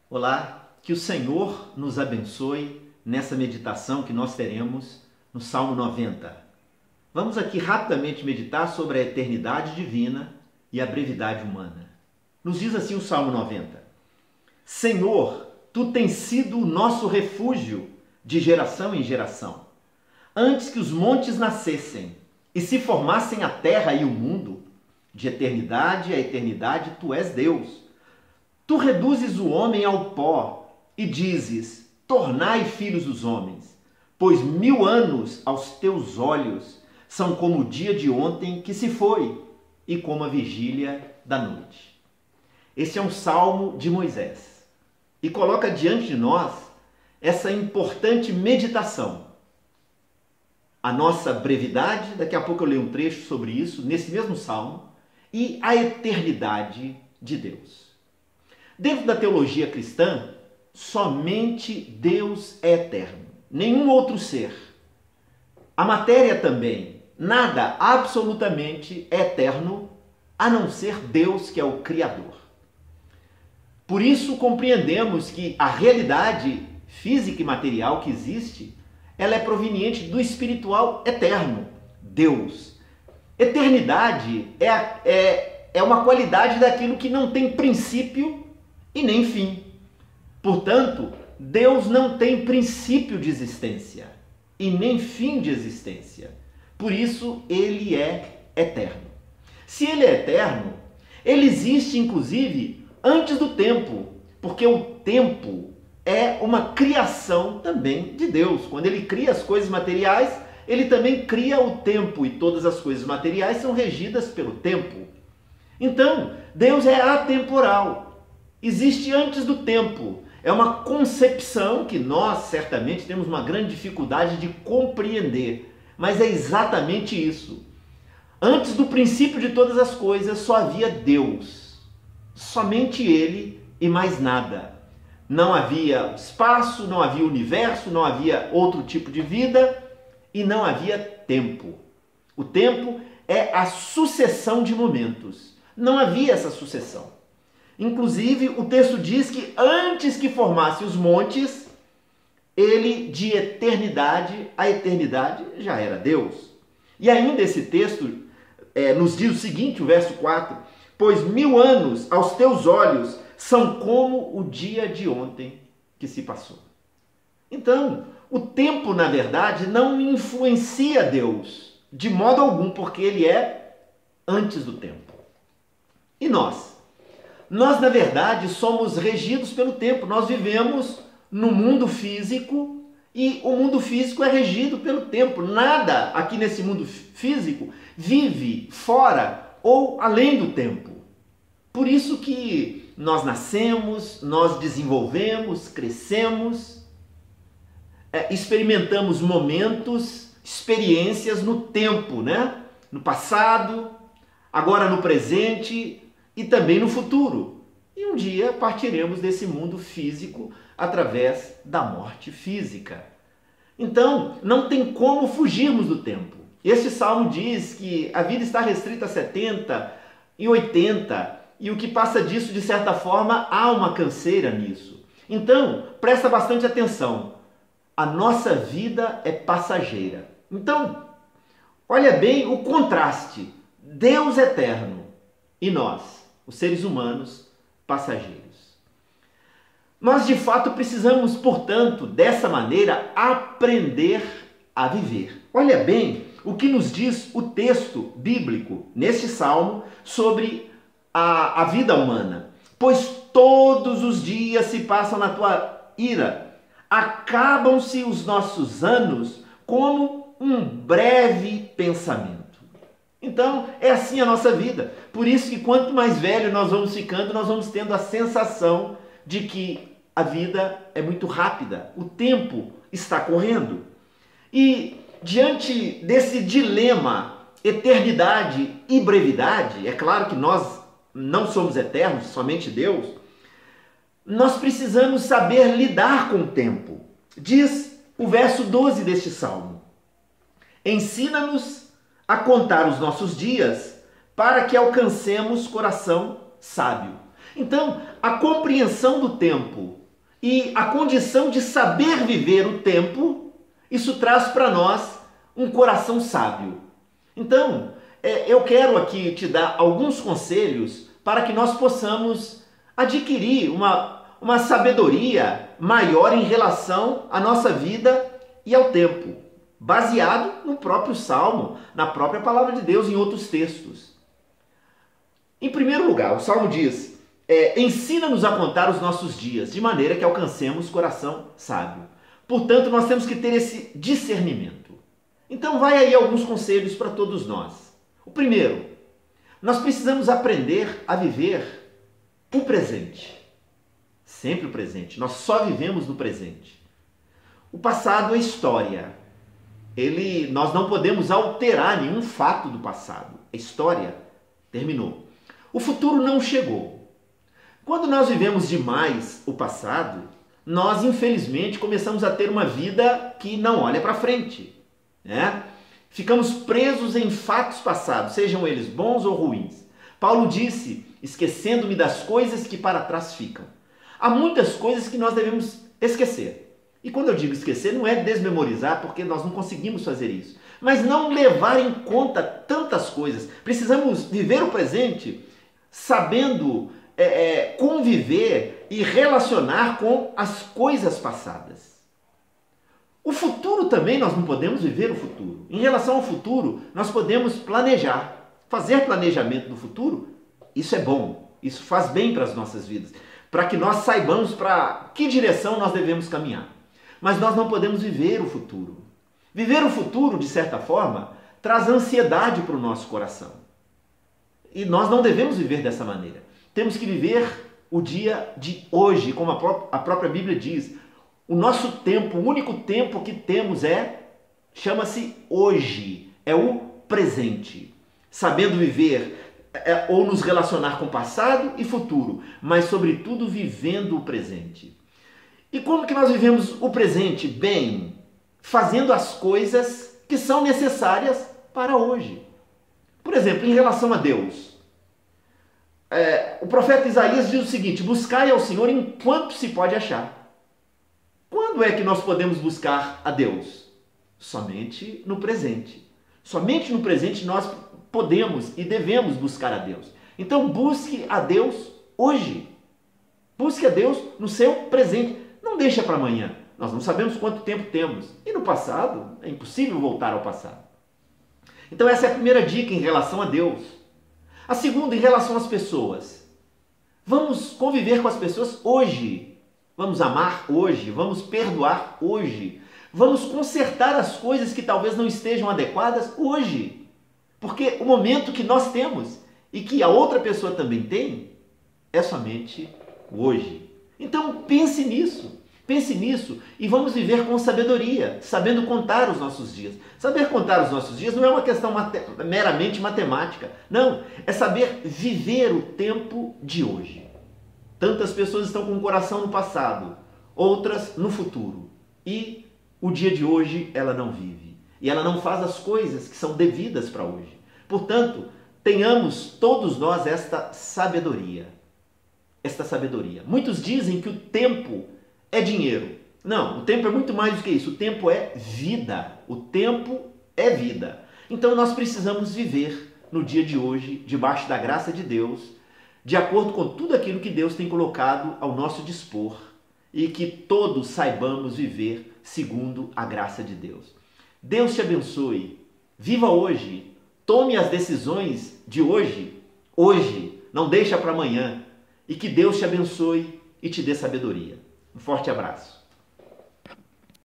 Olá, que o Senhor nos abençoe nessa meditação que nós teremos no Salmo 90. Vamos aqui rapidamente meditar sobre a eternidade divina e a brevidade humana. Nos diz assim o Salmo 90: Senhor, Tu tens sido o nosso refúgio de geração em geração. Antes que os montes nascessem e se formassem a terra e o mundo, de eternidade a eternidade Tu és Deus. Tu reduzes o homem ao pó e dizes: tornai filhos dos homens, pois 1000 anos aos teus olhos são como o dia de ontem que se foi e como a vigília da noite. Esse é um salmo de Moisés e coloca diante de nós essa importante meditação. A nossa brevidade, daqui a pouco eu leio um trecho sobre isso, nesse mesmo salmo, e a eternidade de Deus. Dentro da teologia cristã, somente Deus é eterno, nenhum outro ser. A matéria também, nada absolutamente é eterno, a não ser Deus, que é o Criador. Por isso compreendemos que a realidade física e material que existe, ela é proveniente do espiritual eterno, Deus. Eternidade é uma qualidade daquilo que não tem princípio e nem fim. Portanto, Deus não tem princípio de existência e nem fim de existência. Por isso, Ele é eterno. Se Ele é eterno, Ele existe inclusive antes do tempo, porque o tempo é uma criação também de Deus. Quando Ele cria as coisas materiais, Ele também cria o tempo, e todas as coisas materiais são regidas pelo tempo. Então, Deus é atemporal. Existe antes do tempo. É uma concepção que nós certamente temos uma grande dificuldade de compreender. Mas é exatamente isso. Antes do princípio de todas as coisas só havia Deus. Somente Ele e mais nada. Não havia espaço, não havia universo, não havia outro tipo de vida e não havia tempo. O tempo é a sucessão de momentos. Não havia essa sucessão. Inclusive, o texto diz que antes que formasse os montes, Ele de eternidade a eternidade já era Deus. E ainda esse texto nos diz o seguinte, o verso 4: pois 1000 anos aos teus olhos são como o dia de ontem que se passou. Então, o tempo, na verdade, não influencia Deus de modo algum, porque Ele é antes do tempo. E nós? Nós, na verdade, somos regidos pelo tempo. Nós vivemos no mundo físico e o mundo físico é regido pelo tempo. Nada aqui nesse mundo físico vive fora ou além do tempo. Por isso que nós nascemos, nós desenvolvemos, crescemos, experimentamos momentos, experiências no tempo, né? No passado, agora no presente e também no futuro. E um dia partiremos desse mundo físico através da morte física. Então, não tem como fugirmos do tempo. Este salmo diz que a vida está restrita a 70 e 80, e o que passa disso, de certa forma, há uma canseira nisso. Então, presta bastante atenção. A nossa vida é passageira. Então, olha bem o contraste. Deus eterno e nós, os seres humanos, passageiros. Nós de fato precisamos, portanto, dessa maneira, aprender a viver. Olha bem o que nos diz o texto bíblico neste salmo sobre a vida humana. Pois todos os dias se passam na tua ira, acabam-se os nossos anos como um breve pensamento. Então, é assim a nossa vida. Por isso que quanto mais velho nós vamos ficando, nós vamos tendo a sensação de que a vida é muito rápida. O tempo está correndo. E diante desse dilema, eternidade e brevidade, é claro que nós não somos eternos, somente Deus, nós precisamos saber lidar com o tempo. Diz o verso 12 deste salmo: ensina-nos a contar os nossos dias para que alcancemos coração sábio. Então, a compreensão do tempo e a condição de saber viver o tempo, isso traz para nós um coração sábio. Então, eu quero aqui te dar alguns conselhos para que nós possamos adquirir uma sabedoria maior em relação à nossa vida e ao tempo, baseado no próprio Salmo, na própria palavra de Deus, em outros textos. Em primeiro lugar, o Salmo diz: ensina-nos a contar os nossos dias, de maneira que alcancemos coração sábio. Portanto, nós temos que ter esse discernimento. Então, vai aí alguns conselhos para todos nós. O primeiro, nós precisamos aprender a viver o presente. Sempre o presente. Nós só vivemos no presente. O passado é história. Nós não podemos alterar nenhum fato do passado. A história terminou. O futuro não chegou. Quando nós vivemos demais o passado, nós infelizmente começamos a ter uma vida que não olha para frente, né? Ficamos presos em fatos passados, sejam eles bons ou ruins. Paulo disse: esquecendo-me das coisas que para trás ficam. Há muitas coisas que nós devemos esquecer. E quando eu digo esquecer, não é desmemorizar, porque nós não conseguimos fazer isso, mas não levar em conta tantas coisas. Precisamos viver o presente sabendo conviver e relacionar com as coisas passadas. O futuro também, nós não podemos viver o futuro. Em relação ao futuro, nós podemos planejar. Fazer planejamento do futuro, isso é bom. Isso faz bem para as nossas vidas, para que nós saibamos para que direção nós devemos caminhar. Mas nós não podemos viver o futuro. Viver o futuro, de certa forma, traz ansiedade para o nosso coração. E nós não devemos viver dessa maneira. Temos que viver o dia de hoje, como a própria Bíblia diz. O nosso tempo, o único tempo que temos chama-se hoje, é o presente. Sabendo viver ou nos relacionar com passado e futuro, mas sobretudo vivendo o presente. E como que nós vivemos o presente? Bem, fazendo as coisas que são necessárias para hoje. Por exemplo, em relação a Deus, o profeta Isaías diz o seguinte: buscai ao Senhor enquanto se pode achar. Quando é que nós podemos buscar a Deus? Somente no presente. Somente no presente nós podemos e devemos buscar a Deus. Então busque a Deus hoje. Busque a Deus no seu presente. Não deixa para amanhã. Nós não sabemos quanto tempo temos. E no passado, é impossível voltar ao passado. Então essa é a primeira dica em relação a Deus. A segunda, em relação às pessoas. Vamos conviver com as pessoas hoje. Vamos amar hoje. Vamos perdoar hoje. Vamos consertar as coisas que talvez não estejam adequadas hoje. Porque o momento que nós temos e que a outra pessoa também tem é somente hoje. Então pense nisso. Pense nisso e vamos viver com sabedoria, sabendo contar os nossos dias. Saber contar os nossos dias não é uma questão meramente matemática. Não, é saber viver o tempo de hoje. Tantas pessoas estão com o coração no passado, outras no futuro. E o dia de hoje ela não vive. E ela não faz as coisas que são devidas para hoje. Portanto, tenhamos todos nós esta sabedoria. Esta sabedoria. Muitos dizem que o tempo é dinheiro. Não, o tempo é muito mais do que isso. O tempo é vida. O tempo é vida. Então nós precisamos viver no dia de hoje, debaixo da graça de Deus, de acordo com tudo aquilo que Deus tem colocado ao nosso dispor e que todos saibamos viver segundo a graça de Deus. Deus te abençoe. Viva hoje. Tome as decisões de hoje. Hoje. Não deixa para amanhã. E que Deus te abençoe e te dê sabedoria. Um forte abraço.